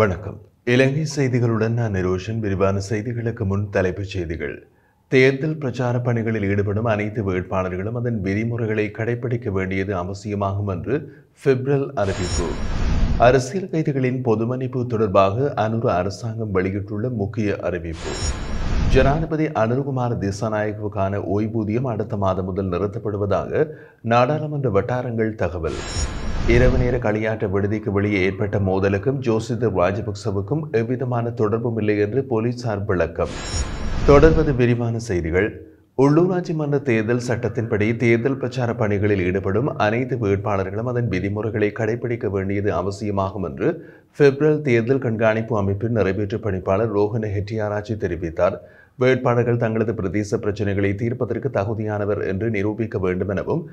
வணக்கம். இலங்கை செய்திகளுடன் நான் நிரோஷன். விரிவான செய்திகளுக்கு முன் தலைப்புச் செய்திகள். தேர்தல் பிரச்சார பணிகளில் ஈடுபடும் அனைத்து வேட்பாளர்களும் அதன் விதிமுறைகளை கடைபிடிக்க வேண்டியது அவசியமாகும் என்று பிப்ரல் அறிவிப்பு. அரசியல் கைதிகளின் பொது மன்னிப்பு தொடர்பாக அனுர அரசாங்கம் வெளியிட்டுள்ள முக்கிய அறிவிப்பு. ஜனாதிபதி அனுரகுமார் திசாநாயகவுக்கான ஓய்வூதியம் அடுத்த மாதம் முதல் நிறுத்தப்படுவதாக நாடாளுமன்ற வட்டாரங்கள் தகவல். இரவு நேர களியாட்ட விடுதிக்கு வெளியே ஏற்பட்ட மோதலுக்கும் ஜோசித ராஜபக்சவுக்கும் எவ்விதமான தொடர்பும் இல்லை என்று போலீசார் விளக்கம். தொடர்வது விரிவான செய்திகள். உள்ளூராட்சி மன்ற தேர்தல் சட்டத்தின்படி தேர்தல் பிரச்சார பணிகளில் ஈடுபடும் அனைத்து வேட்பாளர்களும் அதன் விதிமுறைகளை கடைபிடிக்க வேண்டியது அவசியமாகும் என்று பிப்ரல் தேர்தல் கண்காணிப்பு அமைப்பின் நிறைவேற்று பணிப்பாளர் ரோஹன ஹெட்டியாராச்சி தெரிவித்தார். வேட்பாளர்கள் தங்களது பிரதேச பிரச்சினைகளை தீர்ப்பதற்கு தகுதியானவர் என்று நிரூபிக்க வேண்டும் எனவும்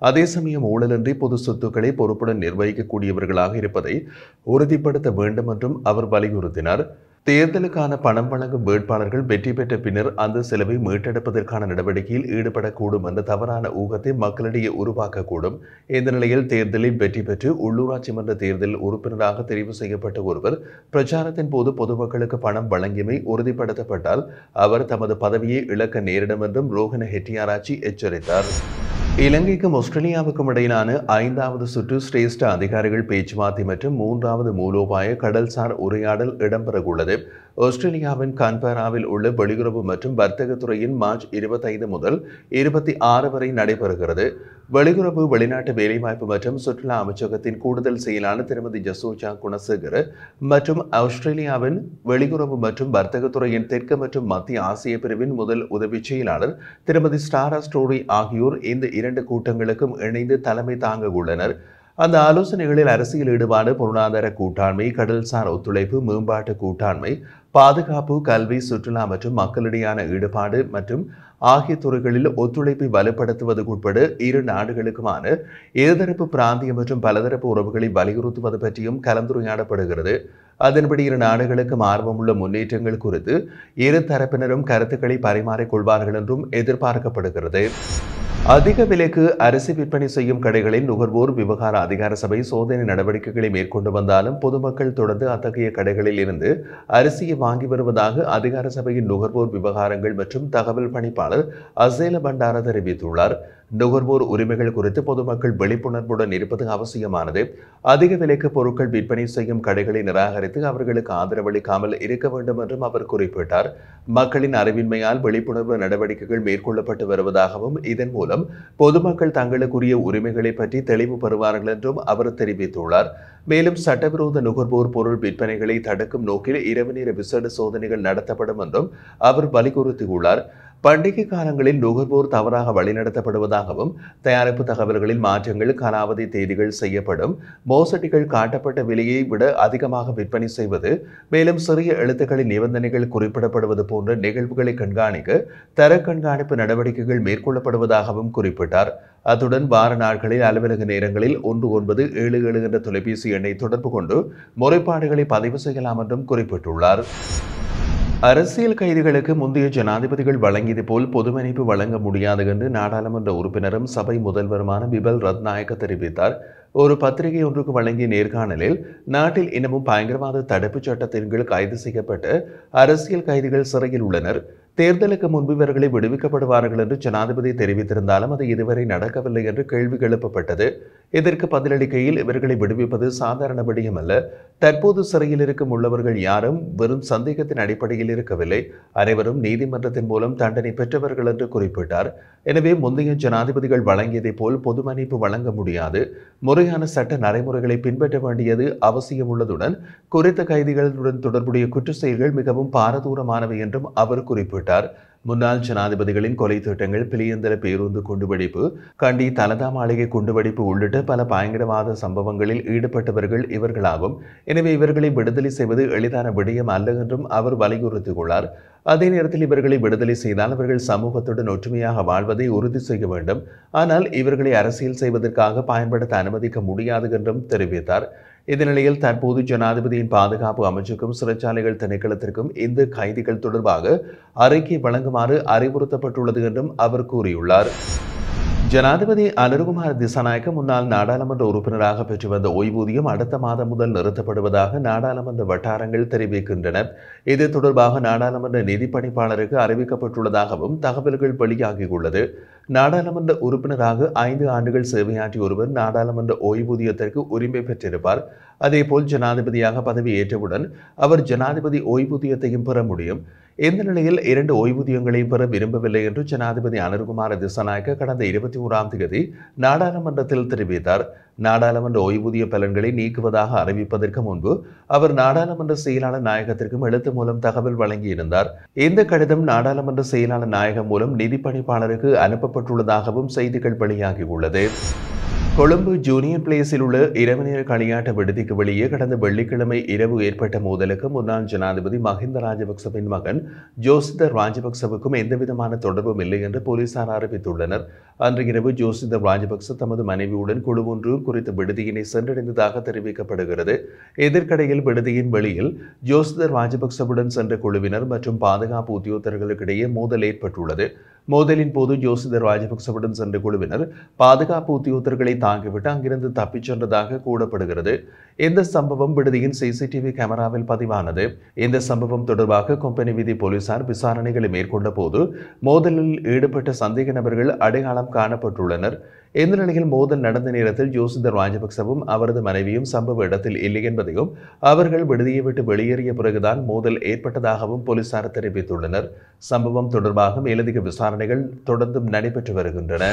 அதே சமயம் ஊழலின்றி பொது சொத்துக்களை பொறுப்புடன் நிர்வகிக்கக்கூடியவர்களாக இருப்பதை உறுதிப்படுத்த வேண்டும் என்றும் அவர் வலியுறுத்தினார். தேர்தலுக்கான பணம் வழங்கும் வேட்பாளர்கள் வெற்றி பெற்ற பின்னர் அந்த செலவை மீட்டெடுப்பதற்கான நடவடிக்கையில் ஈடுபடக்கூடும் என்ற தவறான ஊகத்தை மக்களிடையே உருவாக்கக்கூடும். இந்த நிலையில் தேர்தலில் வெற்றி பெற்று உள்ளூராட்சி மன்ற தேர்தலில் உறுப்பினராக தெரிவு செய்யப்பட்ட ஒருவர் பிரச்சாரத்தின் போது பொதுமக்களுக்கு பணம் வழங்கியமை உறுதிப்படுத்தப்பட்டால் அவர் தமது பதவியை இழக்க நேரிடும் என்றும் ரோஹன ஹெட்டியாராச்சி எச்சரித்தார். இலங்கைக்கும் ஆஸ்திரேலியாவுக்கும் இடையிலான 5வது சுற்று சிரேஷ்ட அதிகாரிகள் பேச்சுவார்த்தை மற்றும் 3வது மூலோபாய கடல்சார் உரையாடல் இடம்பெறவுள்ளது. ஆஸ்திரேலியாவின் கான்பராவில் உள்ள வெளியுறவு மற்றும் வர்த்தகத்துறையின் மார்ச் 25 முதல் 26 வரை நடைபெறுகிறது. வெளியுறவு, வெளிநாட்டு வேலைவாய்ப்பு மற்றும் சுற்றுலா அமைச்சகத்தின் கூடுதல் செயலாளர் திருமதி ஜசோஜா குணசேகர மற்றும் ஆஸ்திரேலியாவின் வெளியுறவு மற்றும் வர்த்தகத்துறையின் தெற்கு மற்றும் மத்திய ஆசிய பிரிவின் முதல் உதவி செயலாளர் திருமதி ஸ்டாரா ஸ்டோரி ஆகியோர் இந்த 2 கூட்டங்களுக்கும் இணைந்து தலைமை தாங்க உள்ளனர். அந்த ஆலோசனைகளில் அரசியல் ஈடுபாடு, பொருளாதார கூட்டாண்மை, கடல்சார் ஒத்துழைப்பு, மேம்பாட்டு கூட்டாண்மை, பாதுகாப்பு, கல்வி, சுற்றுலா மற்றும் மக்களிடையான ஈடுபாடு மற்றும் ஆகிய துறைகளில் ஒத்துழைப்பை வலுப்படுத்துவது உட்பட இரு நாடுகளுக்குமான இருதரப்பு, பிராந்திய மற்றும் பலதரப்பு உறவுகளை வலியுறுத்துவது பற்றியும் கலந்துரையாடப்படுகிறது. அதன்படி இரு நாடுகளுக்கும் ஆர்வமுள்ள முன்னேற்றங்கள் குறித்து இரு தரப்பினரும் கருத்துக்களை பரிமாறிக்கொள்வார்கள் என்றும் எதிர்பார்க்கப்படுகிறது. அதிக விலைக்கு அரிசி விற்பனை செய்யும் கடைகளில் நுகர்வோர் விவகார அதிகார சபை சோதனை நடவடிக்கைகளை மேற்கொண்டு வந்தாலும் பொதுமக்கள் தொடர்ந்து அத்தகைய கடைகளில் இருந்து அரிசியை வாங்கி வருவதாக அதிகார சபையின் நுகர்வோர் விவகாரங்கள் மற்றும் தகவல் பணிப்பாளர் அசேல பண்டார தெரிவித்துள்ளார். நுகர்வோர் உரிமைகள் குறித்து பொதுமக்கள் விழிப்புணர்வுடன் இருப்பது அவசியமானது. அதிக விலைக்கு பொருட்கள் விற்பனை செய்யும் கடைகளை நிராகரித்து அவர்களுக்கு ஆதரவளிக்காமல் இருக்க வேண்டும் என்றும் அவர் குறிப்பிட்டார். மக்களின் அறிவின்மையால் விழிப்புணர்வு நடவடிக்கைகள் மேற்கொள்ளப்பட்டு வருவதாகவும் இதன் மூலம் பொதுமக்கள் தங்களுக்குரிய உரிமைகளை பற்றி தெளிவு பெறுவார்கள் என்றும் அவர் தெரிவித்துள்ளார். மேலும் சட்டவிரோத நுகர்வோர் பொருள் விற்பனைகளை தடுக்கும் நோக்கில் இரவு நேர விசேட சோதனைகள் நடத்தப்படும் என்றும் அவர் வலியுறுத்தியுள்ளார். பண்டிகை காலங்களில் நுகர்வோர் தவறாக வழிநடத்தப்படுவதாகவும் தயாரிப்பு தகவல்களில் மாற்றங்கள், காலாவதி தேதிகள் செய்யப்படும், மோசடிகள், காட்டப்பட்ட விலையை விட அதிகமாக விற்பனை செய்வது, மேலும் சிறிய எழுத்துக்களின் நிபந்தனைகள் குறிப்பிடப்படுவது போன்ற நிகழ்வுகளை கண்காணிக்க தர கண்காணிப்பு நடவடிக்கைகள் மேற்கொள்ளப்படுவதாகவும் குறிப்பிட்டார். அத்துடன் வார நாட்களில் அலுவலக நேரங்களில் 1977 என்ற தொலைபேசி எண்ணை தொடர்பு கொண்டு முறைப்பாடுகளை பதிவு செய்யலாம் என்றும் குறிப்பிட்டுள்ளார். அரசியல் கைதிகளுக்கு முந்தைய ஜனாதிபதிகள் வழங்கியது போல் பொது மன்னிப்பு வழங்க முடியாது என்று நாடாளுமன்ற உறுப்பினரும் சபை முதல்வருமான பிபல் ரத்நாயக்க தெரிவித்தார். ஒரு பத்திரிகை ஒன்றுக்கு வழங்கிய நேர்காணலில் நாட்டில் இன்னமும் பயங்கரவாத தடுப்புச் சட்டத்தின் கீழ் கைது செய்யப்பட்ட அரசியல் கைதிகள் சிறையில் உள்ளனர். தேர்தலுக்கு முன்பு இவர்களை விடுவிக்கப்படுவார்கள் என்று ஜனாதிபதி தெரிவித்திருந்தாலும் அது இதுவரை நடக்கவில்லை என்று கேள்வி எழுப்பப்பட்டது. இதற்கு பதிலளிக்கையில் இவர்களை விடுவிப்பது சாதாரண விடயம் அல்ல. தற்போது சிறையில் இருக்கும் உள்ளவர்கள் யாரும் வெறும் சந்தேகத்தின் அடிப்படையில் இருக்கவில்லை. அனைவரும் நீதிமன்றத்தின் மூலம் தண்டனை பெற்றவர்கள் என்று குறிப்பிட்டார். எனவே முந்தைய ஜனாதிபதிகள் வழங்கியதை போல் பொது மன்னிப்பு வழங்க முடியாது. முறையான சட்ட நடைமுறைகளை பின்பற்ற வேண்டியது அவசியம் உள்ளதுடன் குறித்த கைதிகளுடன் தொடர்புடைய குற்ற செயல்கள் மிகவும் பாரதூரமானவை என்றும் அவர் குறிப்பிட்டார். முன்னாள் ஜனாதிபதிகளின் கொலை திட்டங்கள், பிலியந்தர பேருந்து குண்டுவெடிப்பு, கண்டி தலதா மாளிகை குண்டுவெடிப்பு உள்ளிட்ட பல பயங்கரவாத சம்பவங்களில் ஈடுபட்டவர்கள் இவர்களாகும். எனவே இவர்களை விடுதலை செய்வது எளிதான விடயம் அல்ல என்றும் அவர் வலியுறுத்தியுள்ளார். அதே நேரத்தில் இவர்களை விடுதலை செய்தால் அவர்கள் சமூகத்துடன் ஒற்றுமையாக வாழ்வதை உறுதி செய்ய வேண்டும். ஆனால் இவர்களை அரசியல் செய்வதற்காக பயன்படுத்த அனுமதிக்க முடியாது என்றும் தெரிவித்தார். இந்நிலையில் தற்போது ஜனாதிபதியின் பாதுகாப்பு அமைச்சுக்கும் சிறைச்சாலைகள் திணைக்களத்திற்கும் இந்த கைதிகள் தொடர்பாக அறிக்கை வழங்குமாறு அறிவுறுத்தப்பட்டுள்ளது என்றும் அவர் கூறியுள்ளார். ஜனாதிபதி அனுரகுமார திசாநாயக்க முன்னாள் நாடாளுமன்ற உறுப்பினராக பெற்று வந்த ஓய்வூதியம் அடுத்த மாதம் முதல் நிறுத்தப்படுவதாக நாடாளுமன்ற வட்டாரங்கள் தெரிவிக்கின்றன. இது தொடர்பாக நாடாளுமன்ற நிதி பணிப்பாளருக்கு அறிவிக்கப்பட்டுள்ளதாகவும் தகவல்கள் வெளியாகியுள்ளது. நாடாளுமன்ற உறுப்பினராக 5 ஆண்டுகள் சேவையாற்றிய ஒருவர் நாடாளுமன்ற ஓய்வூதியத்திற்கு உரிமை பெற்றிருப்பார். அதேபோல் ஜனாதிபதியாக பதவியேற்றவுடன் அவர் ஜனாதிபதி ஓய்வூதியத்தையும் பெற முடியும். இந்த நிலையில் 2 ஓய்வூதியங்களையும் பெற விரும்பவில்லை என்று ஜனாதிபதி அனுரகுமார திசாநாயக்க கடந்த 21ஆம் தேதி நாடாளுமன்றத்தில் தெரிவித்தார். நாடாளுமன்ற ஓய்வூதிய பலன்களை நீக்குவதாக அறிவிப்பதற்கு முன்பு அவர் நாடாளுமன்ற செயலாளர் நாயகத்திற்கும் எழுத்து மூலம் தகவல் வழங்கியிருந்தார். இந்த கடிதம் நாடாளுமன்ற செயலாளர் நாயகம் மூலம் நிதி பணிப்பாளருக்கு அனுப்பப்பட்டுள்ளதாகவும் செய்திகள் வெளியாகியுள்ளது. கொழும்பு ஜூனியர் பிளேஸில் உள்ள இரவு நேர களியாட்ட விடுதிக்கு வெளியே கடந்த வெள்ளிக்கிழமை இரவு ஏற்பட்ட மோதலுக்கு முன்னாள் ஜனாதிபதி மஹிந்த ராஜபக்சவின் மகன் ஜோசித ராஜபக்சவுக்கும் எந்தவிதமான தொடர்பும் இல்லை என்று போலீசார் அறிவித்துள்ளனர். அன்று இரவு ஜோசித ராஜபக்ச தமது மனைவியுடன் குழு ஒன்று குறித்த விடுதியினை சென்றடைந்ததாக தெரிவிக்கப்படுகிறது. எதிர்க்கடையில் விடுதியின் வெளியில் ஜோசித ராஜபக்சவுடன் சென்ற குழுவினர் மற்றும் பாதுகாப்பு உத்தியோகத்தர்களுக்கிடையே மோதல் ஏற்பட்டுள்ளது. மோதலின் போது ஜோசித ராஜபக்சவுடன் சென்ற குழுவினர் பாதுகாப்பு உத்தியோகத்தர்களை தாக்கிவிட்டு அங்கிருந்து தப்பிச் சென்றதாக கூறப்படுகிறது. இந்த சம்பவம் விடுதியின் சிசிடிவி கேமராவில் பதிவானது. இந்த சம்பவம் தொடர்பாக கொம்பனி வீதி போலீசார் விசாரணைகளை மேற்கொண்ட போது மோதலில் ஈடுபட்ட சந்தேக நபர்கள் அடையாளம் காணப்பட்டுள்ளனர். இந்த நிலையில் மோதல் நடந்த நேரத்தில் ஜோசித ராஜபக்சவும் அவரது மனைவியும் சம்பவ இடத்தில் இல்லை என்பதையும் அவர்கள் விடுதியை விட்டு வெளியேறிய பிறகுதான் மோதல் ஏற்பட்டதாகவும் போலீசார் தெரிவித்துள்ளனர். சம்பவம் தொடர்பாக மேலதிக விசாரணைகள் தொடர்ந்தும் நடைபெற்று வருகின்றன.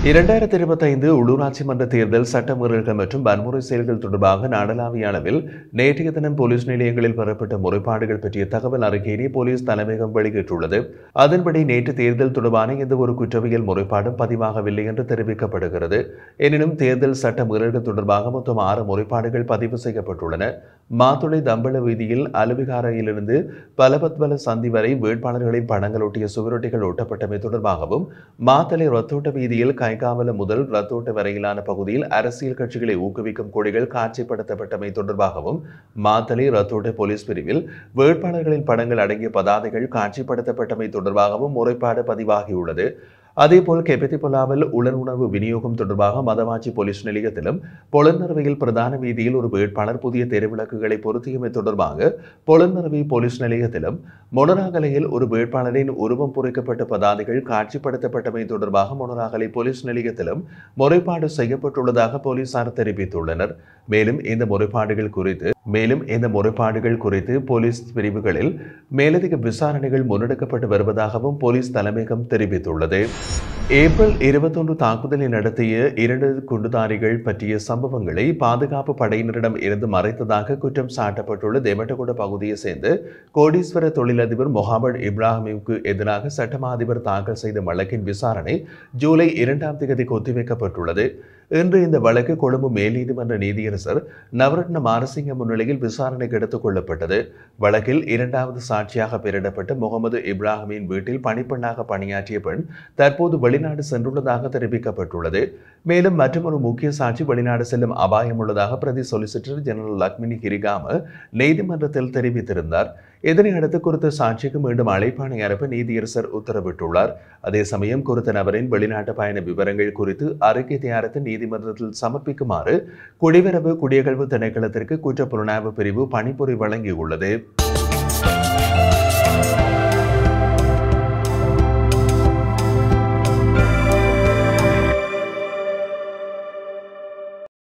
2025 உள்ளூராட்சி மன்ற தேர்தல் சட்டமீறல்கள் மற்றும் வன்முறை செயல்கள் தொடர்பாக நாடளாவிய அளவில் நேற்றைய தினம் போலீஸ் நிலையங்களில் பெறப்பட்ட முறைப்பாடுகள் பற்றிய தகவல் அறிக்கையினை போலீஸ் தலைமையகம் வெளியிட்டுள்ளது. அதன்படி நேற்று தேர்தல் தொடர்பான எந்த ஒரு குற்றவியல் முறைப்பாடும் பதிவாகவில்லை என்று தெரிவிக்கப்படுகிறது. எனினும் தேர்தல் சட்ட மீறல்கள் தொடர்பாக மொத்தம் 6 முறைப்பாடுகள் பதிவு செய்யப்பட்டுள்ளன. மாத்துளை தம்பள வீதியில் அலுவிகாரையிலிருந்து பலபத்வல சந்தி வரை வேட்பாளர்களின் படங்களொட்டிய சுவரொட்டிகள் ஒட்டப்பட்டமை தொடர்பாகவும், மாத்தளை ரத்தோட்ட வீதியில் கைகாவல முதல் ரத்தோட்ட வரையிலான பகுதியில் அரசியல் கட்சிகளை ஊக்குவிக்கும் கொடிகள் காட்சிப்படுத்தப்பட்டமை தொடர்பாகவும், மாத்தளை ரத்தோட்ட போலீஸ் பிரிவில் வேட்பாளர்களின் படங்கள் அடங்கிய பதாதைகள் காட்சிப்படுத்தப்பட்டமை தொடர்பாகவும் முறைப்பாடு பதிவாகியுள்ளது. அதேபோல் கெபெத்திபொலாவில் உணவு விநியோகம் தொடர்பாக மதவாச்சி போலீஸ் நிலையத்திலும், பொலன்னறுவையில் பிரதான வீதியில் ஒரு வேட்பாளர் புதிய தெருவிளக்குகளை பொருத்தியமை தொடர்பாக பொலன்னறுவை போலீஸ் நிலையத்திலும், மொனராகலையில் ஒரு வேட்பாளரின் உருவம் பொறிக்கப்பட்ட பதாதைகள் காட்சிப்படுத்தப்பட்டமை தொடர்பாக மொனராகலை போலீஸ் நிலையத்திலும் முறைப்பாடு செய்யப்பட்டுள்ளதாக போலீசார் தெரிவித்துள்ளனர். மேலும் இந்த முறைப்பாடுகள் குறித்து போலீஸ் பிரிவுகளில் மேலதிக விசாரணைகள் முன்னெடுக்கப்பட்டு வருவதாகவும் போலீஸ் தலைமையகம் தெரிவித்துள்ளது. ஏப்ரல் 21 தாக்குதலை நடத்திய 2 குண்டுதாரிகள் பற்றிய சம்பவங்களை பாதுகாப்பு படையினரிடம் இருந்து மறைத்ததாக குற்றம் சாட்டப்பட்டுள்ள தெமட்டகுட பகுதியை சேர்ந்த கோடீஸ்வர தொழிலதிபர் முகமது இப்ராஹிமுக்கு எதிராக சட்டமா அதிபர் தாக்கல் செய்த வழக்கின் விசாரணை ஜூலை 2ஆம் தேதிக்கு ஒத்திவைக்கப்பட்டுள்ளது. இன்று இந்த வழக்கு கொழும்பு மேல் நீதிமன்ற நீதியரசர் நவரத்ன மாரசிங்க முன்னிலையில் விசாரணைக்கு எடுத்துக் கொள்ளப்பட்டது. வழக்கில் 2வது சாட்சியாக பெயரிடப்பட்ட முகமது இப்ராஹிமின் வீட்டில் பணிப்பெண்ணாக பணியாற்றிய பெண் தற்போது வெளிநாடு சென்றுள்ளதாக தெரிவிக்கப்பட்டுள்ளது. மேலும் மற்றொரு முக்கிய சாட்சி வெளிநாடு செல்லும் அபாயம் உள்ளதாக பிரதி சொலிசிட்டர் ஜெனரல் லக்மினி கிரிகாம நீதிமன்றத்தில் தெரிவித்திருந்தார். இதனையடுத்து குறித்த சாட்சிக்கு மீண்டும் அழைப்பாணை அனுப்ப நீதியரசர் உத்தரவிட்டுள்ளார். அதே சமயம் குறித்த நபரின் வெளிநாட்டு பயண விவரங்கள் குறித்து அறிக்கை தயாரித்து நீதிமன்றத்தில் சமர்ப்பிக்குமாறு குடிவரவு குடியகழ்வு திணைக்களத்திற்கு குற்றப்புலனாய்வு பிரிவு பணிப்புரை வழங்கியுள்ளது.